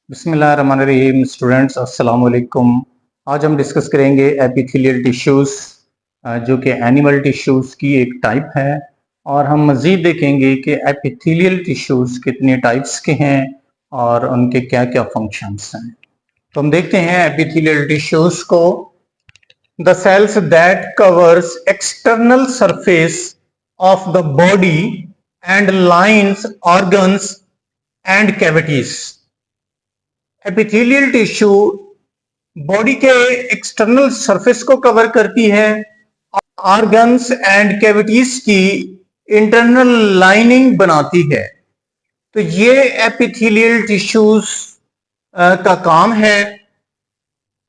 बिस्मिल्लाहिर्रहमानिर्रहीम। स्टूडेंट्स अस्सलाम वालेकुम। आज हम डिस्कस करेंगे एपिथेलियल टिश्यूज़ जो कि एनिमल टिश्यूज़ की एक टाइप है, और हम मज़ीद देखेंगे कि एपिथेलियल टिश्यूज़ कितने टाइप्स के हैं और उनके क्या क्या फंक्शंस हैं। तो हम देखते हैं एपिथेलियल टिश्यूज़ को। The cells that covers external surface of the body and lines organs and cavities. Epithelial tissue body के एक्सटर्नल सरफेस को कवर करती है, ऑर्गन्स एंड कैविटीज की इंटरनल लाइनिंग बनाती है। तो ये एपिथेलियल टिश्यूज का काम है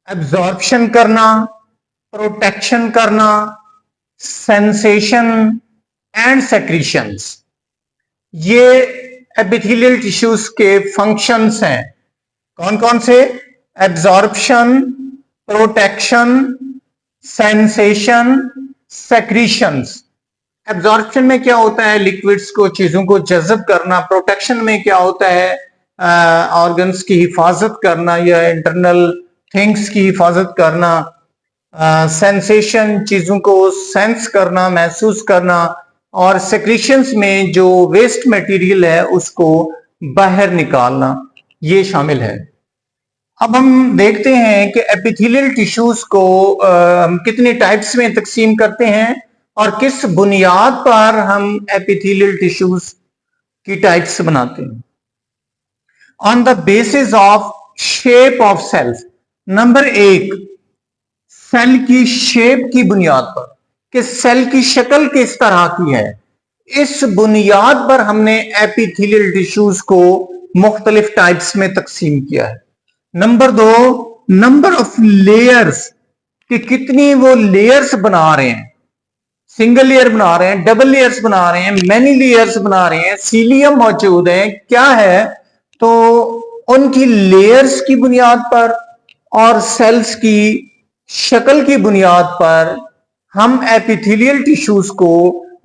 एब्जॉर्प्शन करना, प्रोटेक्शन करना, सेंसेशन एंड सेक्रीशंस। ये एपिथेलियल टिश्यूज के फंक्शंस हैं। कौन कौन से? Absorption, protection, sensation, secretions. Absorption में क्या होता है? लिक्विड्स को, चीजों को जज़ब करना। प्रोटेक्शन में क्या होता है? ऑर्गन्स की हिफाजत करना या इंटरनल थिंग्स की हिफाजत करना। सेंसेशन, चीजों को सेंस करना, महसूस करना। और सेक्रीशंस में जो वेस्ट मटेरियल है उसको बाहर निकालना, ये शामिल है। अब हम देखते हैं कि एपिथेलियल टिश्यूज को कितने टाइप्स में तकसीम करते हैं और किस बुनियाद पर हम एपिथेलियल टिश्यूज की टाइप्स बनाते हैं। On the basis of shape of cells. Number 1, cell की शेप की बुनियाद पर कि सेल की शक्ल किस तरह की है, इस बुनियाद पर हमने एपिथेलियल टिश्यूज को मुख्तलिफ टाइप्स में तकसीम किया है। नंबर 2, नंबर ऑफ लेयर्स कि कितनी वो लेयर्स बना रहे हैं। सिंगल लेयर बना रहे हैं, डबल लेयर्स बना रहे हैं, मैनी लेयर्स बना रहे हैं, सीलियम मौजूद है, क्या है? तो उनकी लेयर्स की बुनियाद पर और सेल्स की शक्ल की बुनियाद पर हम एपिथेलियल टिश्यूज को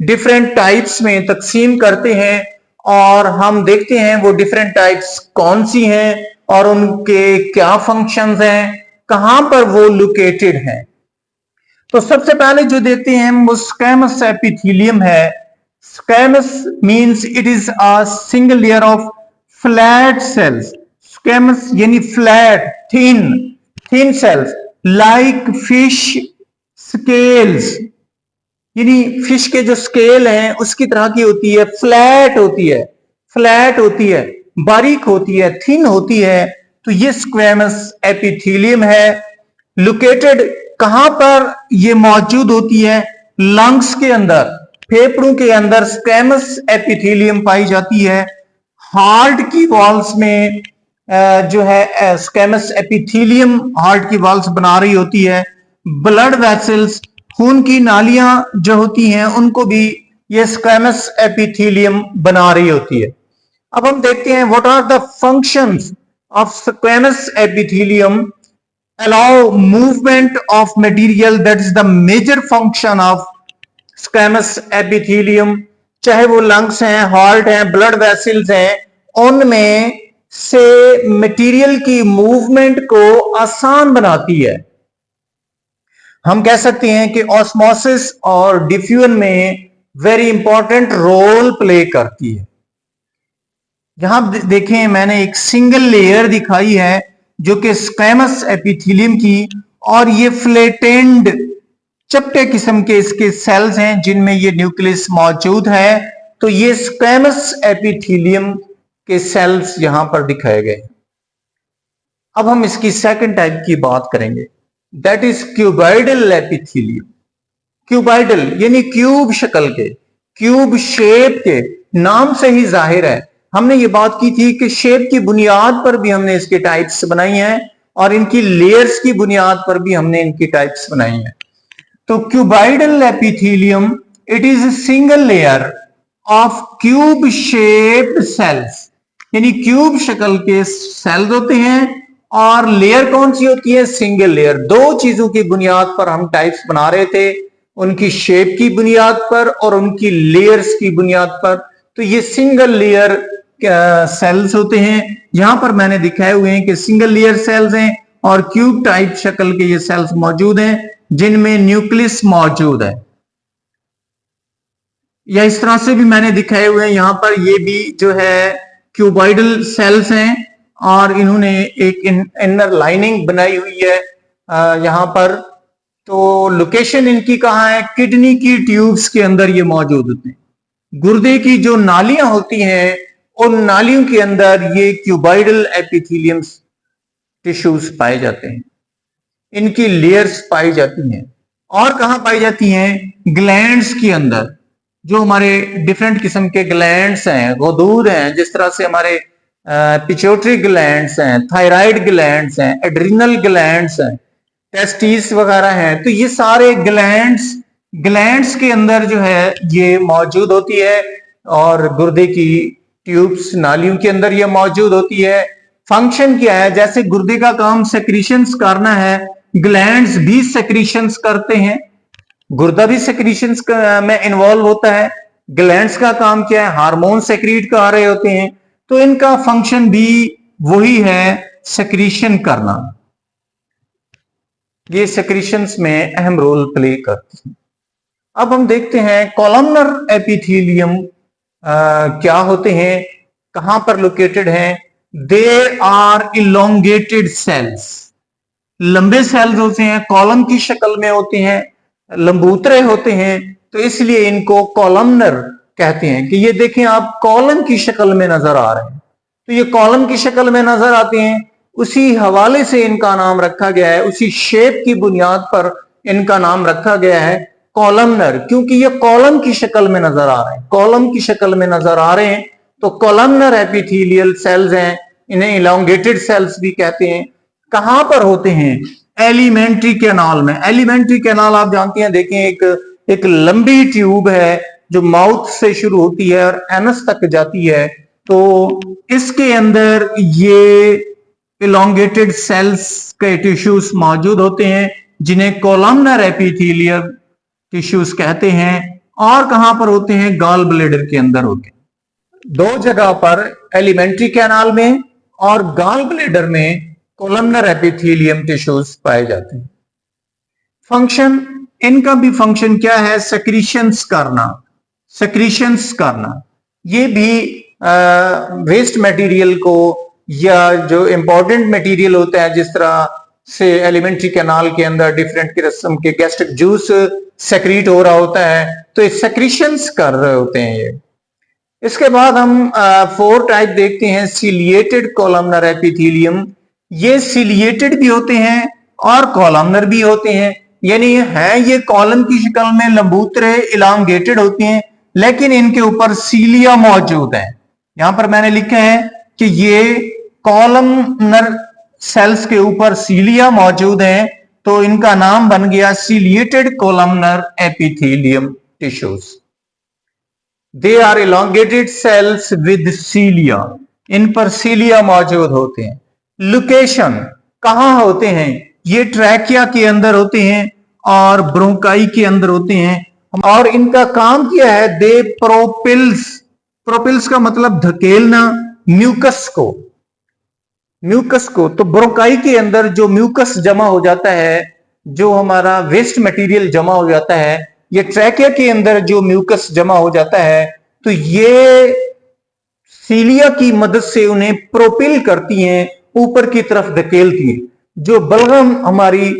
डिफरेंट टाइप्स में तकसीम करते हैं, और हम देखते हैं वो डिफरेंट टाइप्स कौन सी हैं और उनके क्या फंक्शंस हैं, कहां पर वो लोकेटेड हैं। तो सबसे पहले जो देखते हैं वो स्क्वैमस एपिथेलियम है। Squamous means it is a single layer of flat cells. Squamous यानी flat, thin cells like fish scales, यानी फिश के जो स्केल हैं उसकी तरह की होती है, फ्लैट होती है, बारीक होती है, थिन होती है। तो ये स्क्वैमस एपिथेलियम है। लोकेटेड कहां पर ये मौजूद होती है? लंग्स के अंदर, फेफड़ों के अंदर स्क्वैमस एपिथेलियम पाई जाती है। हार्ट की वॉल्स में जो है स्क्वैमस एपिथेलियम हार्ट की वॉल्स बना रही होती है। ब्लड वेसल्स, खून की नालियां जो होती हैं उनको भी ये स्क्वैमस एपिथेलियम बना रही होती है। अब हम देखते हैं what are the functions of squamous epithelium. Allow movement of material, that is the major function of squamous epithelium. चाहे वो लंग्स हैं, हार्ट हैं, ब्लड वेसल्स हैं, उनमें से मटेरियल की मूवमेंट को आसान बनाती है। हम कह सकते हैं कि ऑस्मोसिस और डिफ्यूजन में वेरी इंपॉर्टेंट रोल प्ले करती है। यहां देखें, मैंने एक सिंगल लेयर दिखाई है जो कि स्क्वैमस एपिथेलियम की, और ये फ्लैटेंड चपटे किस्म के इसके सेल्स हैं जिनमें ये न्यूक्लियस मौजूद है। तो ये स्क्वैमस एपिथेलियम के सेल्स यहां पर दिखाए गए। अब हम इसकी सेकंड टाइप की बात करेंगे, that is cuboidal epithelium. Cuboidal यानी क्यूब शक्ल के, क्यूब शेप के, नाम से ही जाहिर है। हमने ये बात की थी कि शेप की बुनियाद पर भी हमने इसके टाइप्स बनाई हैं और इनकी लेयर्स की बुनियाद पर भी हमने इनकी टाइप्स बनाई हैं। तो cuboidal epithelium, it is a single layer of cube shaped cells, यानी क्यूब शक्ल के सेल्स होते हैं, और लेयर कौन सी होती है? Single layer. दो चीजों की बुनियाद पर हम टाइप्स बना रहे थे, उनकी शेप की बुनियाद पर और उनकी लेयर्स की बुनियाद पर। तो ये सिंगल लेयर सेल्स होते हैं। यहां पर मैंने दिखाए हुए हैं कि सिंगल लेयर सेल्स हैं और क्यूब टाइप शक्ल के ये सेल्स मौजूद हैं जिनमें न्यूक्लियस मौजूद है। या इस तरह से भी मैंने दिखाए हुए हैं, यहां पर ये भी जो है क्यूबॉइडल सेल्स हैं और इन्होंने एक इनर लाइनिंग बनाई हुई है यहां पर। तो लोकेशन इनकी कहां है? किडनी की ट्यूब्स के अंदर ये मौजूद होते हैं। गुर्दे की जो नालियां होती हैं उन नालियों के अंदर ये क्यूबॉइडल एपिथेलियम टिश्यूज पाए जाते हैं, इनकी लेयर्स पाई जाती हैं। और कहां पाई जाती हैं? ग्लैंड्स के अंदर। जो हमारे डिफरेंट किस्म के ग्लैंड्स हैं, गदूर हैं, जिस तरह से हमारे पिट्यूटरी ग्लैंड्स हैं, थायराइड ग्लैंड्स हैं, एड्रिनल ग्लैंड्स हैं, टेस्टिस वगैरह हैं, तो ये सारे ग्लैंड्स के अंदर जो है ये मौजूद होती है और गुर्दे की ट्यूब्स नालियों के अंदर ये मौजूद होती है। फंक्शन क्या है? जैसे गुर्दे का काम सेक्रीशंस करना है, ग्लैंड्स भी सेक्रीशंस करते हैं, गुर्दा भी सेक्रीशंस में इन्वॉल्व होता है। ग्लैंड्स का काम क्या है? हार्मोन सेक्रीट कर रहे होते हैं, तो इनका फंक्शन भी वही है, सेक्रीशन करना। ये सेक्रीशंस में अहम रोल प्ले करती हैं। अब हम देखते हैं कॉलमनर एपिथेलियम क्या होते हैं, कहां पर लोकेटेड हैं। दे आर इलोंगेटेड सेल्स, लंबे सेल्स होते हैं, कॉलम की शक्ल में होते हैं, लंबूतरे होते हैं, तो इसलिए इनको कॉलमनर कहते हैं। कि ये देखें आप, कॉलम की शक्ल में नजर आ रहे हैं, तो ये कॉलम की शक्ल में नजर आते हैं, उसी हवाले से इनका नाम रखा गया है, उसी शेप की बुनियाद पर इनका नाम रखा गया है कॉलमनर, क्योंकि ये कॉलम की शक्ल में नजर आ रहे हैं, कॉलम की शक्ल में नजर आ रहे हैं, तो कॉलमनर एपिथेलियल सेल्स हैं। इन्हें इलोंगेटेड सेल्स भी कहते हैं। कहां पर होते हैं? एलिमेंट्री कैनाल में। एलिमेंट्री कैनाल आप जानते हैं, देखें एक लंबी ट्यूब है जो माउथ से शुरू होती है और एनस तक जाती है, तो इसके अंदर ये इलोंगेटेड सेल्स के टिश्यूज मौजूद होते हैं जिन्हें कॉलमनर एपिथेलियल टिश्यूज कहते हैं। और कहां पर होते हैं? गॉल ब्लैडर के अंदर होते हैं। दो जगह पर, एलिमेंट्री कैनाल में और गॉल ब्लैडर में, कॉलमनर एपिथेलियम टिश्यूज पाए जाते हैं। फंक्शन, इनका भी फंक्शन क्या है? सेक्रीशंस करना, सेक्रीशंस करना। ये भी वेस्ट मटेरियल को या जो इंपॉर्टेंट मटेरियल होता है, जिस तरह से एलिमेंट्री कैनाल के अंदर डिफरेंट किस्म के गैस्ट्रिक जूस सेक्रीट हो रहा होता है, तो ये सेक्रीशंस कर रहे होते हैं ये। इसके बाद हम 4 टाइप देखते हैं। सिलिएटेड कॉलमनर एपिथेलियम, ये सिलिएटेड भी होते हैं और कॉलमनर भी होते हैं, यानी है ये कॉलम की शक्ल में लंबूतरे इलांगेटेड होते हैं, लेकिन इनके ऊपर सीलिया मौजूद है। यहां पर मैंने लिखा है कि ये कॉलमनर सेल्स के ऊपर सीलिया मौजूद है, तो इनका नाम बन गया ciliated columnar epithelium tissues. They are elongated cells with cilia, इन पर सीलिया मौजूद होते हैं। लोकेशन, कहां होते हैं? ये ट्रैकिया के अंदर होते हैं और ब्रोंकाई के अंदर होते हैं। और इनका काम क्या है? दे प्रोपिल्स, प्रोपिल्स का मतलब धकेलना म्यूकस को, तो ब्रोंकाई के अंदर जो म्यूकस जमा हो जाता है, जो हमारा वेस्ट मटेरियल जमा हो जाता है, ये ट्रैकिया के अंदर जो म्यूकस जमा हो जाता है, तो ये सीलिया की मदद से उन्हें प्रोपिल करती हैं, ऊपर की तरफ धकेलती हैं। जो बलगम हमारी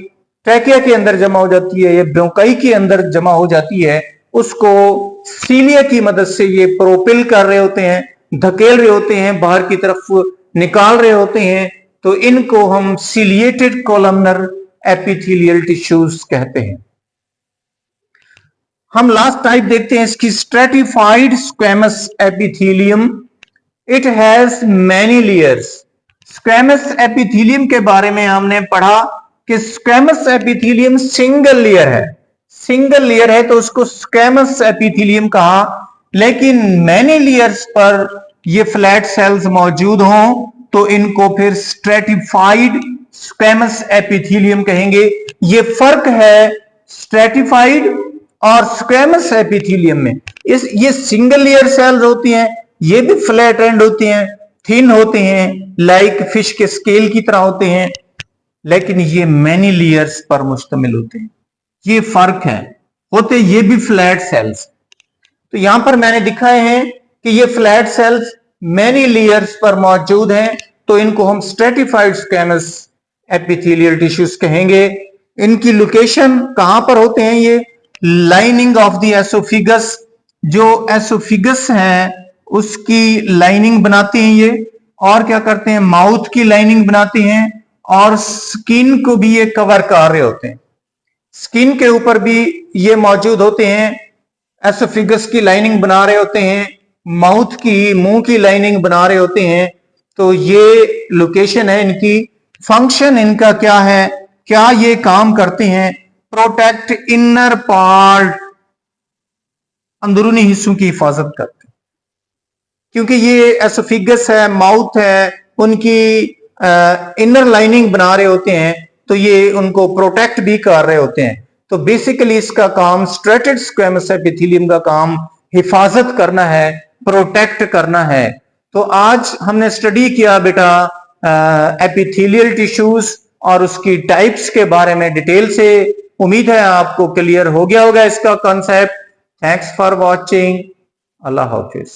ट्रैकिया के अंदर जमा हो जाती है, ये ब्रोंकाई के अंदर जमा हो जाती है, उसको सीलिया की मदद से ये प्रोपिल कर रहे होते हैं, धकेल रहे होते हैं, बाहर की तरफ निकाल रहे होते हैं, तो इनको हम सिलिएटेड कॉलमनर एपिथेलियल टिश्यूज कहते हैं। हम लास्ट टाइप देखते हैं इसकी, stratified squamous epithelium. It has many layers. Squamous epithelium के बारे में हमने पढ़ा कि स्क्वैमस एपिथेलियम सिंगल लेयर है, सिंगल लेयर है तो उसको स्क्वैमस एपिथेलियम कहा। लेकिन मैनी लेयर्स पर ये फ्लैट सेल्स मौजूद हों तो इनको फिर स्ट्रेटिफाइड स्क्वैमस एपिथेलियम कहेंगे। ये फर्क है स्ट्रेटिफाइड और स्क्वैमस एपिथेलियम में। ये सिंगल लेयर सेल्स होती हैं, ये भी फ्लैट एंड होते हैं, थिन होते हैं, लाइक फिश के स्केल की तरह होते हैं, लेकिन ये मैनी लेयर्स पर मुश्तमिल होते हैं। ये फर्क है, होते ये भी फ्लैट सेल्स। तो यहां पर मैंने दिखाए हैं कि ये फ्लैट सेल्स मैनी लेयर्स पर मौजूद हैं, तो इनको हम स्ट्रेटिफाइड स्क्वैमस एपिथेलियल टिश्यूज कहेंगे। इनकी लोकेशन कहां पर होते हैं? ये लाइनिंग ऑफ द एसोफिगस, जो एसोफिगस है उसकी लाइनिंग बनाते हैं ये, और क्या करते हैं, माउथ की लाइनिंग बनाते हैं, और स्किन को भी ये कवर कर रहे होते हैं। स्किन के ऊपर भी ये मौजूद होते हैं, एसोफिगस की लाइनिंग बना रहे होते हैं, माउथ की, मुंह की लाइनिंग बना रहे होते हैं। तो ये लोकेशन है इनकी। फंक्शन इनका क्या है, क्या ये काम करते हैं? प्रोटेक्ट इनर पार्ट, अंदरूनी हिस्सों की हिफाजत करते हैं, क्योंकि ये एसोफिगस है, माउथ है, उनकी इनर लाइनिंग बना रहे होते हैं, तो ये उनको प्रोटेक्ट भी कर रहे होते हैं। तो बेसिकली इसका काम, स्ट्रेटेड स्क्वैमस एपिथेलियम का काम हिफाजत करना है, प्रोटेक्ट करना है। तो आज हमने स्टडी किया बेटा एपिथेलियल टिश्यूज और उसकी टाइप्स के बारे में डिटेल से। उम्मीद है आपको क्लियर हो गया होगा इसका concept. Thanks for watching. Allah Hafiz.